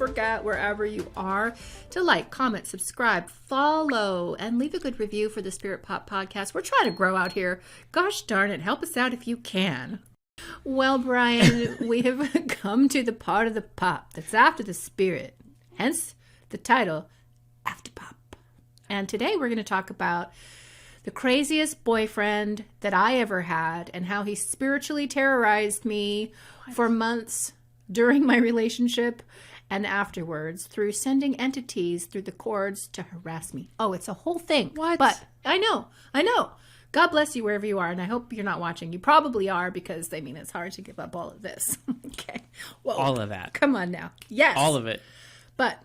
forget, wherever you are, to like, comment, subscribe, follow, and leave a good review for the Spirit Pop Podcast. We're trying to grow out here. Gosh darn it, help us out if you can. Well, Bryan, we have come to the part of the pop that's after the spirit, hence the title, After Pop. And today we're going to talk about the craziest boyfriend that I ever had and how he spiritually terrorized me for months during my relationship and afterwards through sending entities through the cords to harass me. Oh, it's a whole thing. What? But I know. God bless you wherever you are, and I hope you're not watching. You probably are, because, I mean, it's hard to give up all of this. Okay. Well, all of that. Come on now. Yes. All of it. But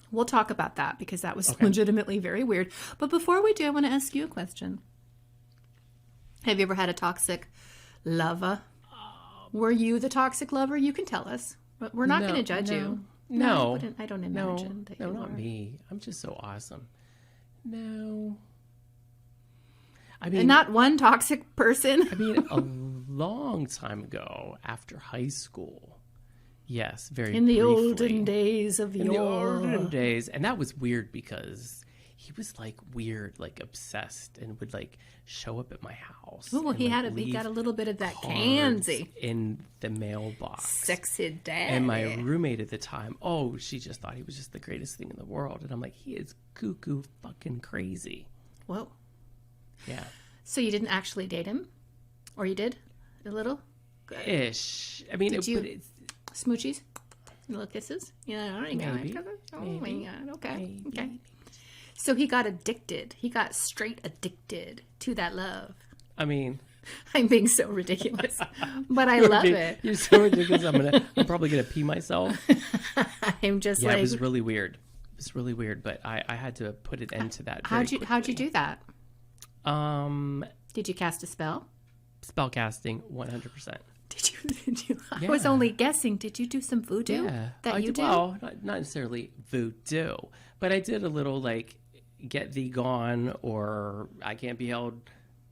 we'll talk about that, because that was legitimately very weird. But before we do, I want to ask you a question. Have you ever had a toxic lover? Were you the toxic lover? You can tell us. But we're not going to judge you. No. I don't imagine that you not are. me. I'm just so awesome. No. I mean, And not one toxic person? I mean, a long time ago, after high school. Yes, very In the briefly. olden days of In the olden days. And that was weird because he was like weird, like obsessed, and would like show up at my house. Oh, well, and, he like, got a little bit of that cards Kansy. in the mailbox. Sexy dad. And my roommate at the time, she just thought he was just the greatest thing in the world. And I'm like, he is cuckoo fucking crazy. Whoa. Yeah. So you didn't actually date him? Or you did? A little? Ish. I mean, Did you- but it's Smoochies? Little kisses? Yeah, all right. Maybe. Oh my God. Okay. Maybe. Okay. So he got addicted. He got straight addicted to that love. I mean, I'm being so ridiculous, but I love it. You're so ridiculous. I'm probably gonna pee myself. I'm just Yeah, like. it was really weird. It was really weird, but I had to put an end to that. How'd you do that? Did you cast a spell? Spell casting, 100%. Did you? I was only guessing. Did you do some voodoo? Yeah, That you did? Well, not necessarily voodoo, but I did a little like get thee gone, or I can't be held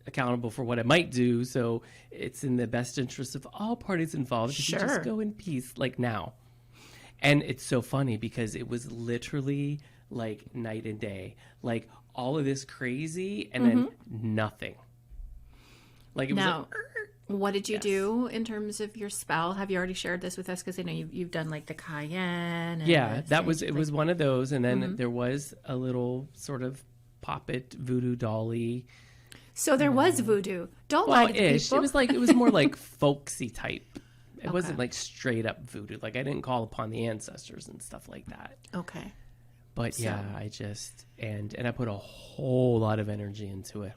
accountable for what I might do. So it's in the best interest of all parties involved. If you just go in peace, like now. And it's so funny because it was literally like night and day, like all of this crazy and then nothing. Like it was like, what did you do in terms of your spell? Have you already shared this with us? Because I know you've done like the cayenne. And it was one of those. And then there was a little sort of poppet voodoo dolly. So there was voodoo. Don't lie to the people. It was more like folksy type. It wasn't like straight up voodoo. Like I didn't call upon the ancestors and stuff like that. Okay. But yeah, I just, and I put a whole lot of energy into it.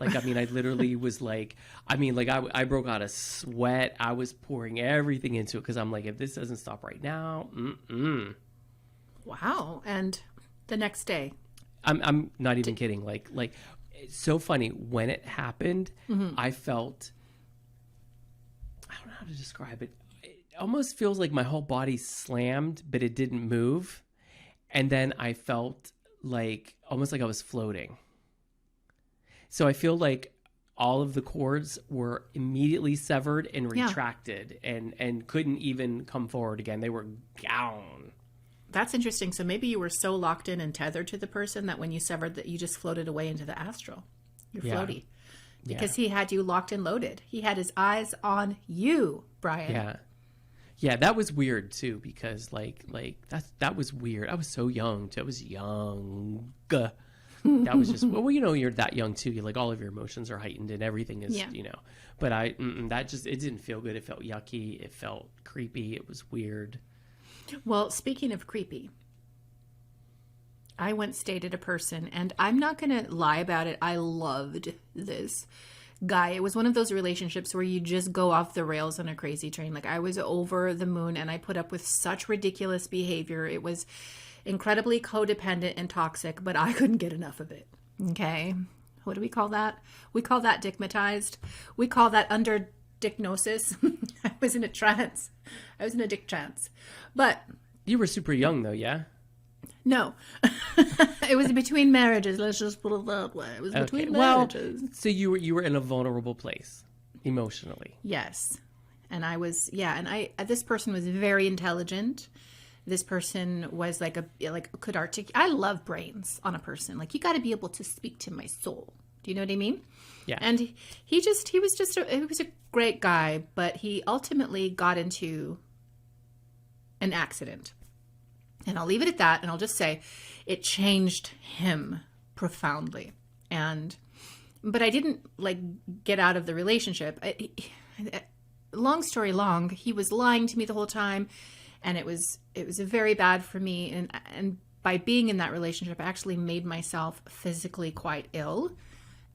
Like, I mean, I literally was like, I broke out a sweat. I was pouring everything into it because I'm like, if this doesn't stop right now, Wow. And the next day? I'm not even kidding. Like, it's so funny. When it happened, I felt, I don't know how to describe it. It almost feels like my whole body slammed, but it didn't move. And then I felt like, almost like I was floating. So I feel like all of the cords were immediately severed and retracted and couldn't even come forward again. They were gone. That's interesting. So maybe you were so locked in and tethered to the person that when you severed that you just floated away into the astral. You're floaty. Because he had you locked and loaded. He had his eyes on you, Bryan. Yeah. Yeah, that was weird too, because like that was weird. I was so young too. I was young. That was just, well, you know, you're that young too. You're like, all of your emotions are heightened and everything is, you know, but that just, it didn't feel good. It felt yucky. It felt creepy. It was weird. Well, speaking of creepy, I once dated a person, and I'm not going to lie about it. I loved this guy. It was one of those relationships where you just go off the rails on a crazy train. Like, I was over the moon and I put up with such ridiculous behavior. It was incredibly codependent and toxic, but I couldn't get enough of it. Okay. What do we call that? We call that dickmatized. We call that under dicknosis. I was in a trance. I was in a dick trance. But you were super young though, yeah? No. It was between marriages. Let's just put it that way. It was between marriages. Well, so you were in a vulnerable place emotionally. Yes. And I was, and this person was very intelligent This person was could articulate. I love brains on a person. Like, you got to be able to speak to my soul. Do you know what I mean? Yeah. And he was a great guy, but he ultimately got into an accident. And I'll leave it at that. And I'll just say it changed him profoundly. But I didn't get out of the relationship. Long story long, he was lying to me the whole time. And it was very bad for me. And by being in that relationship, I actually made myself physically quite ill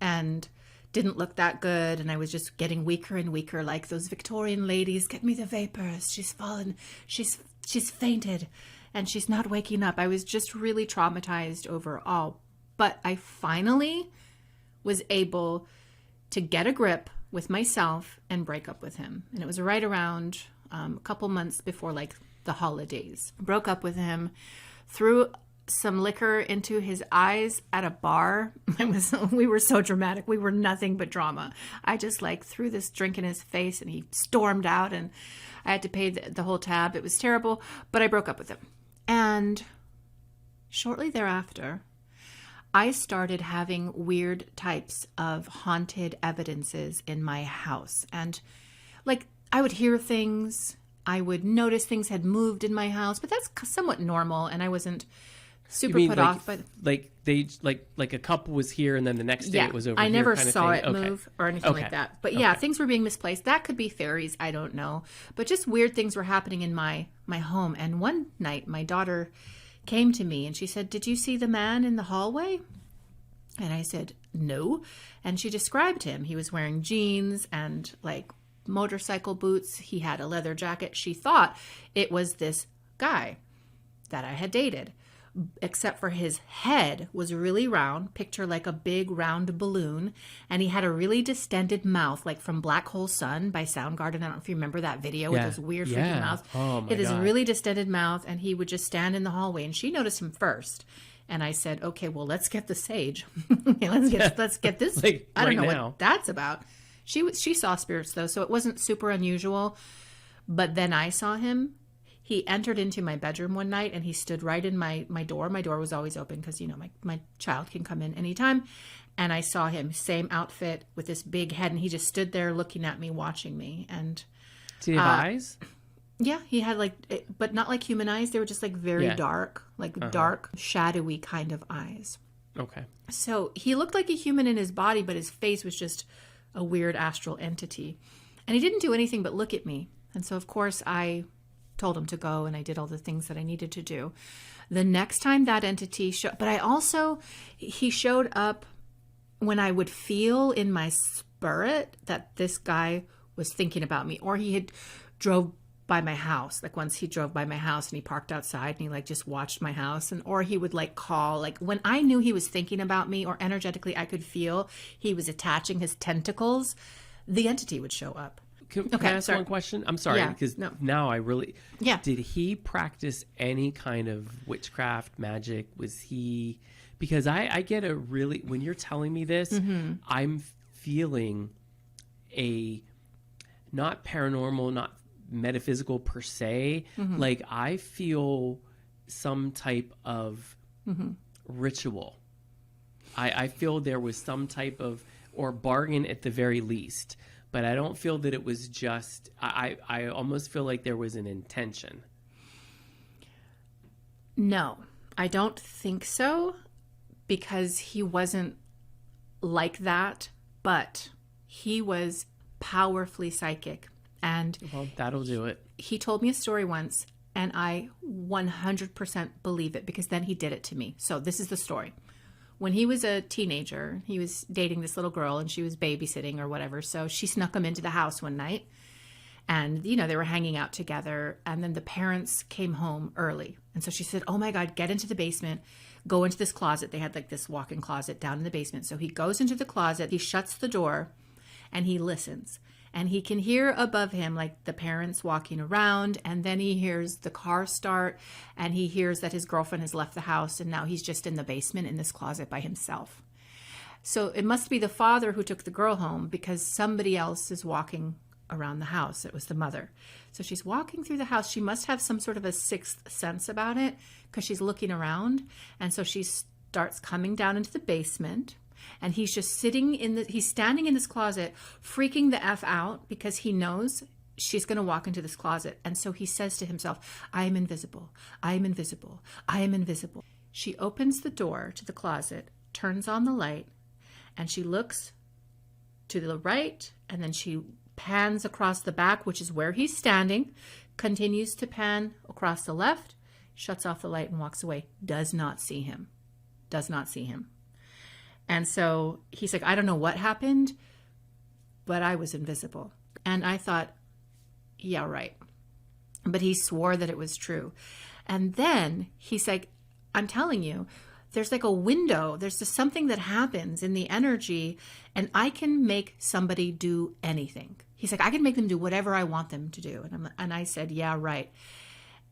and didn't look that good. And I was just getting weaker and weaker, like those Victorian ladies, get me the vapors. She's fallen. She's fainted and she's not waking up. I was just really traumatized overall. But I finally was able to get a grip with myself and break up with him. And it was right around a couple months before the holidays. I broke up with him, threw some liquor into his eyes at a bar. We were so dramatic. We were nothing but drama. I just threw this drink in his face and he stormed out and I had to pay the whole tab. It was terrible, but I broke up with him. And shortly thereafter, I started having weird types of haunted evidences in my house. And I would hear things, I would notice things had moved in my house, but that's somewhat normal. And I wasn't super put off by a couple was here and then the next day it was over I here never kind of saw thing? it move or anything like that. But yeah, things were being misplaced. That could be fairies. I don't know. But just weird things were happening in my home. And one night my daughter came to me and she said, "Did you see the man in the hallway?" And I said, "No." And she described him. He was wearing jeans and motorcycle boots. He had a leather jacket. She thought it was this guy that I had dated, except for his head was really round, picture like a big round balloon, and he had a really distended mouth, like from Black Hole Sun by Soundgarden. I don't know if you remember that video with those weird freaking mouths. Oh my it is God. a really distended mouth, and he would just stand in the hallway, and she noticed him first. And I said, "Okay, well, let's get the sage. let's get this. I don't know what that's about." She saw spirits though, so it wasn't super unusual. But then I saw him. He entered into my bedroom one night and he stood right in my door. My door was always open because, my child can come in anytime. And I saw him, same outfit with this big head. And he just stood there looking at me, watching me. And did he have eyes? Yeah, he had but not like human eyes. They were just very dark, dark, shadowy kind of eyes. Okay. So he looked like a human in his body, but his face was just a weird astral entity. And he didn't do anything but look at me. And so, of course, I told him to go and I did all the things that I needed to do. The next time that entity showed, but he showed up when I would feel in my spirit that this guy was thinking about me, or he had drove by my house. Once he drove by my house and he parked outside and he just watched my house, or he would call, when I knew he was thinking about me, or energetically I could feel he was attaching his tentacles, the entity would show up. Can I ask one question? I'm sorry, because now I really... Yeah. Did he practice any kind of witchcraft, magic? Was he... Because I get a really... When you're telling me this, I'm feeling a... Not paranormal, not metaphysical per se. I feel some type of ritual. I feel there was some type of... Or bargain at the very least. But I don't feel that it was just, I almost feel like there was an intention. No, I don't think so, because he wasn't like that, but he was powerfully psychic. And well, that'll do it. He told me a story once, and I 100% believe it, because then he did it to me. So this is the story. When he was a teenager, he was dating this little girl and she was babysitting or whatever. So she snuck him into the house one night and, they were hanging out together. And then the parents came home early. And so she said, "Oh my God, get into the basement, go into this closet." They had this walk-in closet down in the basement. So he goes into the closet, he shuts the door and he listens. And he can hear above him, the parents walking around. And then he hears the car start. And he hears that his girlfriend has left the house. And now he's just in the basement in this closet by himself. So it must be the father who took the girl home, because somebody else is walking around the house. It was the mother. So she's walking through the house. She must have some sort of a sixth sense about it because she's looking around. And so she starts coming down into the basement, and he's just he's standing in this closet, freaking the F out because he knows she's going to walk into this closet. And so he says to himself, I am invisible. I am invisible. I am invisible. She opens the door to the closet, turns on the light, and she looks to the right, and then she pans across the back, which is where he's standing, continues to pan across the left, shuts off the light and walks away. Does not see him. Does not see him. And so he's like, I don't know what happened, but I was invisible. And I thought, yeah, right. But he swore that it was true. And then he's like, I'm telling you, there's like a window. There's just something that happens in the energy, and I can make somebody do anything. He's like, I can make them do whatever I want them to do. And I said, yeah, right.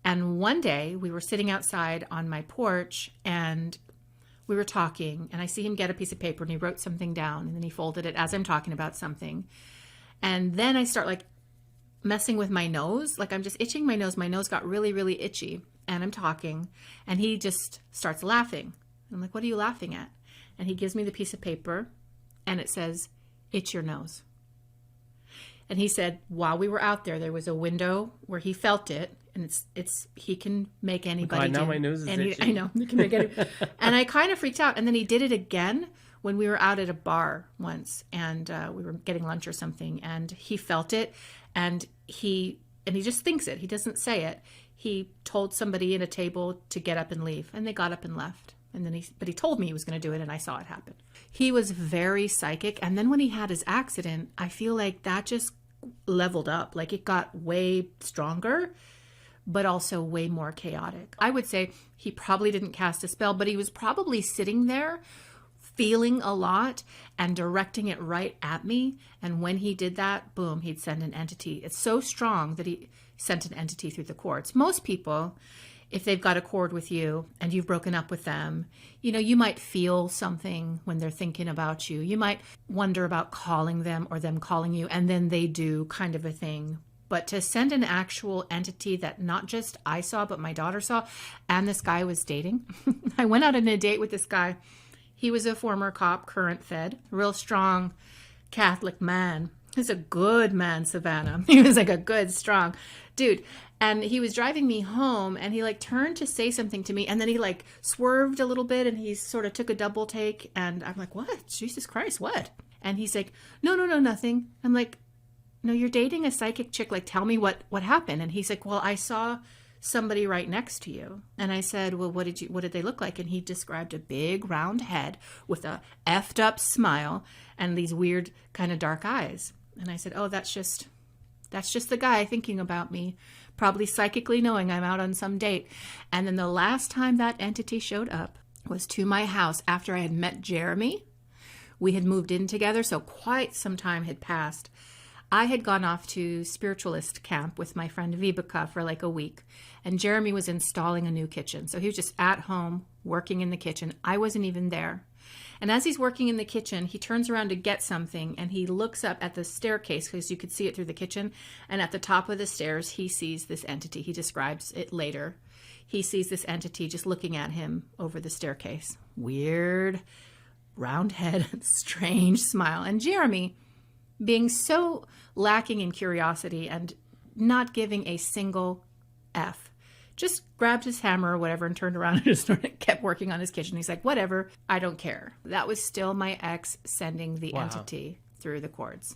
And one day we were sitting outside on my porch, and we were talking, and I see him get a piece of paper, and he wrote something down, and then he folded it as I'm talking about something. And then I start like messing with my nose. Like I'm just itching my nose. My nose got really, really itchy, and I'm talking, and he just starts laughing. I'm like, what are you laughing at? And he gives me the piece of paper, and it says, it's your nose. And he said, while we were out there was a window where he felt it, and he can make anybody now do. My nose is itchy. I know, he can make it. And I kind of freaked out. And then he did it again when we were out at a bar once, and we were getting lunch or something, and he felt it, and he just thinks it. He doesn't say it. He told somebody at a table to get up and leave, and they got up and left. And then he told me he was going to do it, and I saw it happen. He was very psychic. And then when he had his accident, I feel like that just leveled up. Like it got way stronger, but also way more chaotic. I would say he probably didn't cast a spell, but he was probably sitting there feeling a lot and directing it right at me. And when he did that, boom, he'd send an entity. It's so strong that he sent an entity through the cords. Most people, if they've got a cord with you and you've broken up with them, you might feel something when they're thinking about you. You might wonder about calling them or them calling you, and then they do, kind of a thing. But to send an actual entity that not just I saw, but my daughter saw, and this guy was dating. I went out on a date with this guy. He was a former cop, current Fed, real strong Catholic man. He's a good man, Savannah. He was like a good, strong dude. And he was driving me home, and he like turned to say something to me, and then he like swerved a little bit, and he sort of took a double take, and I'm like, what? Jesus Christ, what? And he's like, no, nothing. I'm like, no, you're dating a psychic chick. Like, tell me what happened. And he's like, well, I saw somebody right next to you. And I said, well, what did they look like? And he described a big round head with a effed up smile and these weird kind of dark eyes. And I said, oh, that's just the guy thinking about me, probably psychically knowing I'm out on some date. And then the last time that entity showed up was to my house after I had met Jeremy. We had moved in together, so quite some time had passed. I had gone off to spiritualist camp with my friend Vibeke for like a week, and Jeremy was installing a new kitchen. So he was just at home working in the kitchen. I wasn't even there. And as he's working in the kitchen, he turns around to get something, and he looks up at the staircase because you could see it through the kitchen. And at the top of the stairs, he sees this entity. He describes it later. He sees this entity just looking at him over the staircase. Weird, round head, strange smile. And Jeremy, being so lacking in curiosity and not giving a single F, just grabbed his hammer or whatever and turned around and just kept working on his kitchen. He's like, whatever, I don't care. That was still my ex sending the entity through the cords.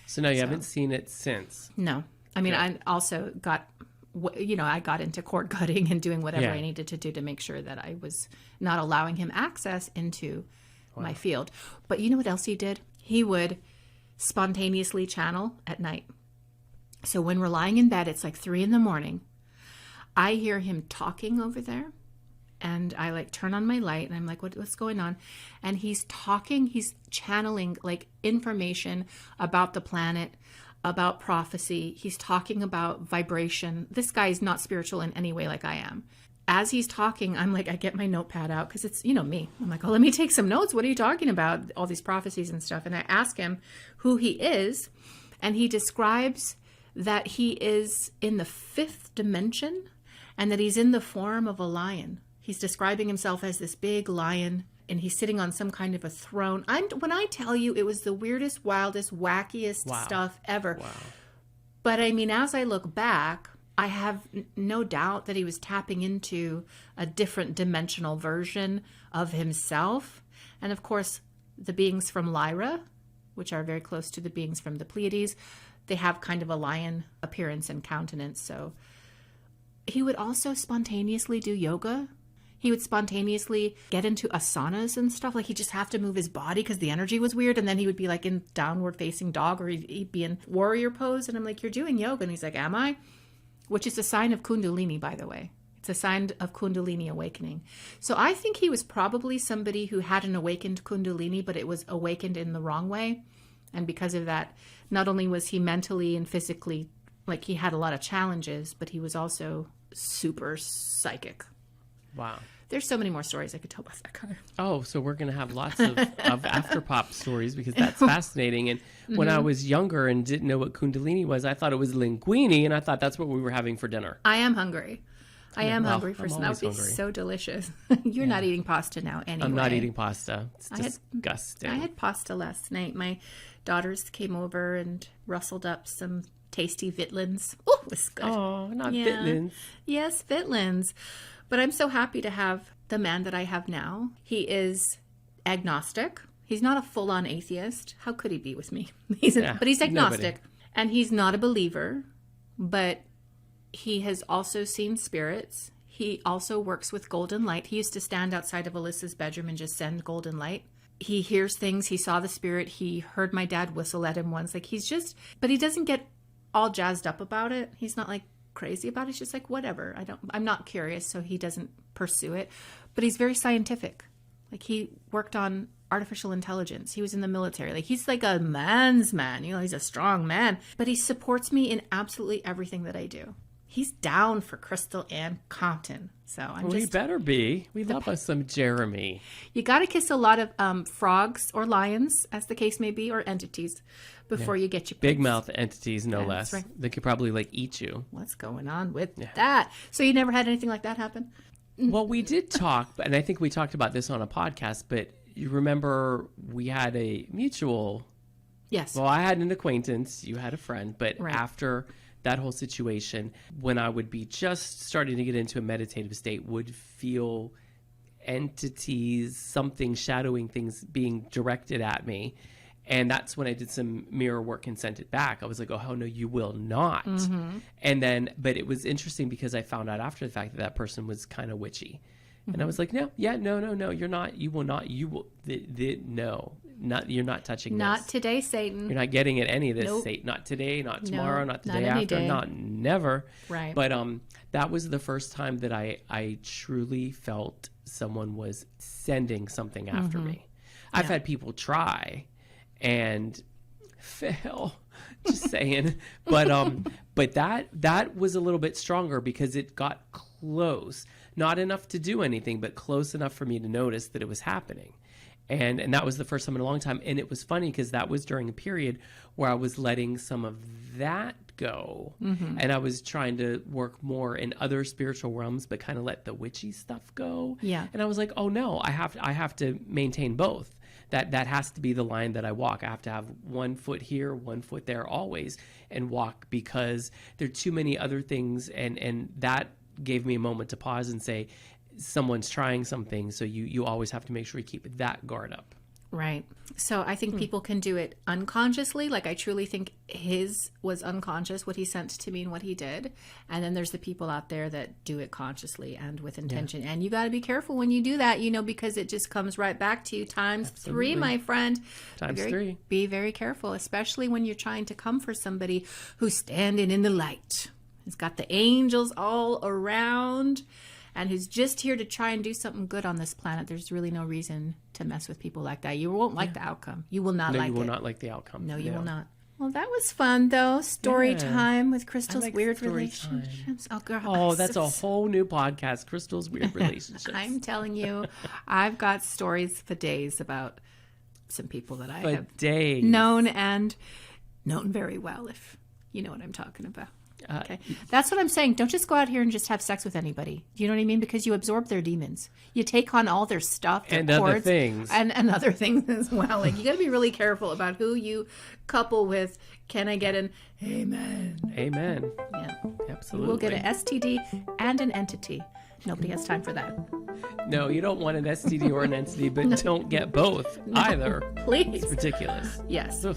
So now you haven't seen it since? No. I mean, I also got, I got into cord cutting and doing whatever I needed to do to make sure that I was not allowing him access into my field. But you know what else he did? He would spontaneously channel at night. So when we're lying in bed, it's like 3 a.m. I hear him talking over there, and I like turn on my light, and I'm like, what's going on? And he's talking, he's channeling like information about the planet, about prophecy. He's talking about vibration. This guy is not spiritual in any way like I am. As he's talking, I'm like, I get my notepad out because it's, me. I'm like, oh, let me take some notes. What are you talking about? All these prophecies and stuff. And I ask him who he is. And he describes that he is in the 5th dimension and that he's in the form of a lion. He's describing himself as this big lion, and he's sitting on some kind of a throne. When I tell you, it was the weirdest, wildest, wackiest stuff ever. Wow. But I mean, as I look back, I have no doubt that he was tapping into a different dimensional version of himself. And of course, the beings from Lyra, which are very close to the beings from the Pleiades, they have kind of a lion appearance and countenance. So he would also spontaneously do yoga. He would spontaneously get into asanas and stuff. Like, he'd just have to move his body because the energy was weird. And then he would be like in downward facing dog, or he'd be in warrior pose. And I'm like, you're doing yoga. And he's like, am I? Which is a sign of Kundalini, by the way. It's a sign of Kundalini awakening. So I think he was probably somebody who had an awakened Kundalini, but it was awakened in the wrong way. And because of that, not only was he mentally and physically, like, he had a lot of challenges, but he was also super psychic. Wow. There's so many more stories I could tell about that guy. Oh, so we're going to have lots of after pop stories, because that's fascinating. And when I was younger and didn't know what Kundalini was, I thought it was linguine, and I thought that's what we were having for dinner. I am hungry. I am hungry for I'm some. That would be hungry. so delicious. You're not eating pasta now anyway. I'm not eating pasta. It's disgusting. I had pasta last night. My daughters came over and rustled up some tasty Vitlins. Oh, it was good. Oh, not Vitlins. Yes, Vitlins. But I'm so happy to have the man that I have now. He is agnostic. He's not a full-on atheist. How could he be with me? But he's agnostic. Nobody. And he's not a believer, but he has also seen spirits. He also works with golden light. He used to stand outside of Alyssa's bedroom and just send golden light. He hears things. He saw the spirit. He heard my dad whistle at him once. Like, he's just, but he doesn't get all jazzed up about it. He's not like crazy about it. He's just like, whatever. I'm not curious, so he doesn't pursue it. But he's very scientific. Like, he worked on artificial intelligence. He was in the military. Like, he's like a man's man. You know, he's a strong man. But he supports me in absolutely everything that I do. He's down for Crystal and Compton. So We better be. We love us some Jeremy. You got to kiss a lot of frogs or lions, as the case may be, or entities, before you get your big prince. mouth entities, no less. Right. They could probably like eat you. What's going on with that? So you never had anything like that happen? Well, we did talk, and I think we talked about this on a podcast, but you remember we had a mutual. Yes. Well, I had an acquaintance, you had a friend, but Right. after that whole situation, when I would be just starting to get into a meditative state, would feel entities, something shadowing things being directed at me. And that's when I did some mirror work and sent it back. I was like, oh no, you will not. Mm-hmm. And then, but it was interesting because I found out after the fact that person was kind of witchy. And I was like, no, you're not, you will not, you will, no, not, you're not touching Not this. today, Satan. You're not getting at any of this. Nope. Satan. Not today, not tomorrow, not the not day any after, day. not never. Right. But that was the first time that I truly felt someone was sending something after me. I've had people try and fail, just saying. But that was a little bit stronger because it got close. Not enough to do anything, but close enough for me to notice that it was happening. And that was the first time in a long time. And it was funny because that was during a period where I was letting some of that go. Mm-hmm. And I was trying to work more in other spiritual realms, but kind of let the witchy stuff go. Yeah. And I was like, oh no, I have to maintain both. That has to be the line that I walk. I have to have 1 foot here, 1 foot there always, and walk, because there are too many other things. And that gave me a moment to pause and say, someone's trying something, so you always have to make sure you keep that guard up. Right. So I think people can do it unconsciously. Like, I truly think his was unconscious, what he sent to me and what he did. And then there's the people out there that do it consciously and with intention. And you got to be careful when you do that, because it just comes right back to you times Absolutely. 3, my friend. Times 3. Be very careful, especially when you're trying to come for somebody who's standing in the light. He's got the angels all around, and who's just here to try and do something good on this planet. There's really no reason to mess with people like that. You won't like the outcome. You will not like it. No, you will not like the outcome. No, you will not. Well, that was fun, though. Story time with Crystal's like weird story relationships. Oh, girl. Oh, that's a whole new podcast, Crystal's Weird Relationships. I'm telling you, I've got stories for days about some people that I have days. known and known very well, if you know what I'm talking about. Uh, Okay. That's what I'm saying. Don't just go out here and just have sex with anybody. You know what I mean? Because you absorb their demons. You take on all their stuff, their And other cords, things. and other things as well. Like, you got to be really careful about who you couple with. Can I get an amen? Amen. Yeah. Absolutely. We'll get an STD and an entity. Nobody has time for that. No, you don't want an STD or an entity, but don't get both either. Please. It's ridiculous. Yes. Ugh.